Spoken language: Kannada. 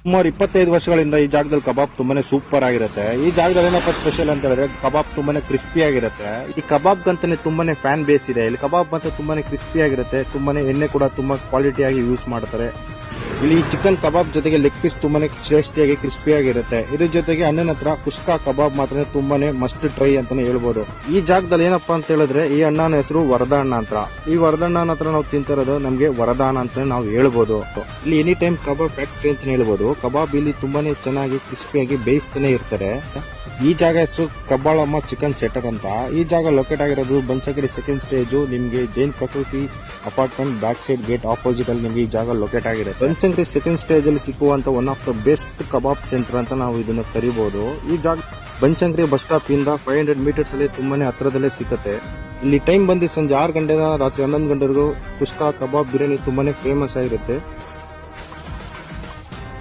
ಸುಮಾರು 25 ವರ್ಷಗಳಿಂದ ಈ ಜಾಗದಲ್ಲಿ ಕಬಾಬ್ ತುಂಬಾನೇ ಸೂಪರ್ ಆಗಿರುತ್ತೆ. ಈ ಜಾಗದಲ್ಲಿ ಏನಪ್ಪ ಸ್ಪೆಷಲ್ ಅಂತ ಹೇಳಿದ್ರೆ ಕಬಾಬ್ ತುಂಬಾನೇ ಕ್ರಿಸ್ಪಿ ಆಗಿರುತ್ತೆ. ಈ ಕಬಾಬ್ ಅಂತಾನೆ ತುಂಬಾನೇ ಫ್ಯಾನ್ ಬೇಸ್ ಇದೆ. ಇಲ್ಲಿ ಕಬಾಬ್ ಅಂತ ತುಂಬಾನೇ ಕ್ರಿಸ್ಪಿ ಆಗಿರುತ್ತೆ. ತುಂಬಾನೇ ಎಣ್ಣೆ ಕೂಡ ತುಂಬಾ ಕ್ವಾಲಿಟಿ ಆಗಿ ಯೂಸ್ ಮಾಡ್ತಾರೆ. ಇಲ್ಲಿ ಚಿಕನ್ ಕಬಾಬ್ ಜೊತೆಗೆ ಲೆಗ್ ಪೀಸ್ ತುಂಬಾನೇ ಶ್ರೇಷ್ಠಿಯಾಗಿ ಕ್ರಿಸ್ಪಿ ಆಗಿರುತ್ತೆ. ಇದ್ರ ಜೊತೆಗೆ ಅಣ್ಣನ ಹತ್ರ ಕುಷ್ಕಾ ಕಬಾಬ್ ಮಾತ್ರ ತುಂಬಾನೇ ಮಸ್ಟ್ ಟ್ರೈ ಅಂತಾನೆ ಹೇಳ್ಬೋದು. ಈ ಜಾಗದಲ್ಲಿ ಏನಪ್ಪಾ ಅಂತ ಹೇಳಿದ್ರೆ ಈ ಅಣ್ಣನ ಹೆಸರು ವರದಣ್ಣ ಅಂತ. ಈ ವರದಣ್ಣನ ಹತ್ರ ನಾವು ತಿಂತಿರೋದು ನಮ್ಗೆ ವರದಾನ ಅಂತ ನಾವು ಹೇಳ್ಬೋದು. ಇಲ್ಲಿ ಎನಿ ಟೈಮ್ ಕಬಾಬ್ ಫ್ಯಾಕ್ಟ್ರಿ ಅಂತ ಹೇಳ್ಬೋದು. ಕಬಾಬ್ ಇಲ್ಲಿ ತುಂಬಾನೇ ಚೆನ್ನಾಗಿ ಕ್ರಿಸ್ಪಿಯಾಗಿ ಬೇಯಿಸ್ತಾನೆ ಇರ್ತಾರೆ. ಈ ಜಾಗ ಹೆಸರು ಕಬ್ಬಾಳಮ್ಮ ಚಿಕನ್ ಸೆಟರ್ ಅಂತ. ಈ ಜಾಗ ಲೊಕೇಟ್ ಆಗಿರೋದು ಬನಶಂಕರಿ ಸೆಕೆಂಡ್ ಸ್ಟೇಜ್. ನಿಮ್ಗೆ ಜೈನ್ ಪ್ರಕೃತಿ apartment back side gate opposite ಅಲ್ಲಿ ನಿಮ್ಗೆ ಈ ಜಾಗ ಲೊಕೇಟ್ ಆಗಿರುತ್ತೆ. ಬನಶಂಕರಿ ಸೆಕೆಂಡ್ ಸ್ಟೇಜ್ ಅಲ್ಲಿ ಸಿಕ್ಕುವಂತ one of the best kebab centre ಅಂತ ನಾವು ಇದನ್ನ ಕರಿಬಹುದು. ಈ ಜಾಗ ಬನಶಂಕರಿ ಬಸ್ ಸ್ಟಾಪ್ ಇಂದ 500 ಮೀಟರ್ಸ್ ಅಲ್ಲಿ ತುಂಬಾನೇ ಹತ್ರದಲ್ಲೇ ಸಿಗುತ್ತೆ. ಇಲ್ಲಿ ಟೈಮ್ ಬಂದು ಸಂಜೆ 6 ಗಂಟೆಯಿಂದ ರಾತ್ರಿ 11 ಗಂಟೆವರೆಗೂ ಕುಷ್ಕಾ ಕಬಾಬ್ ಬಿರಿಯಾನಿ ತುಂಬಾನೇ ಫೇಮಸ್ ಆಗಿರುತ್ತೆ.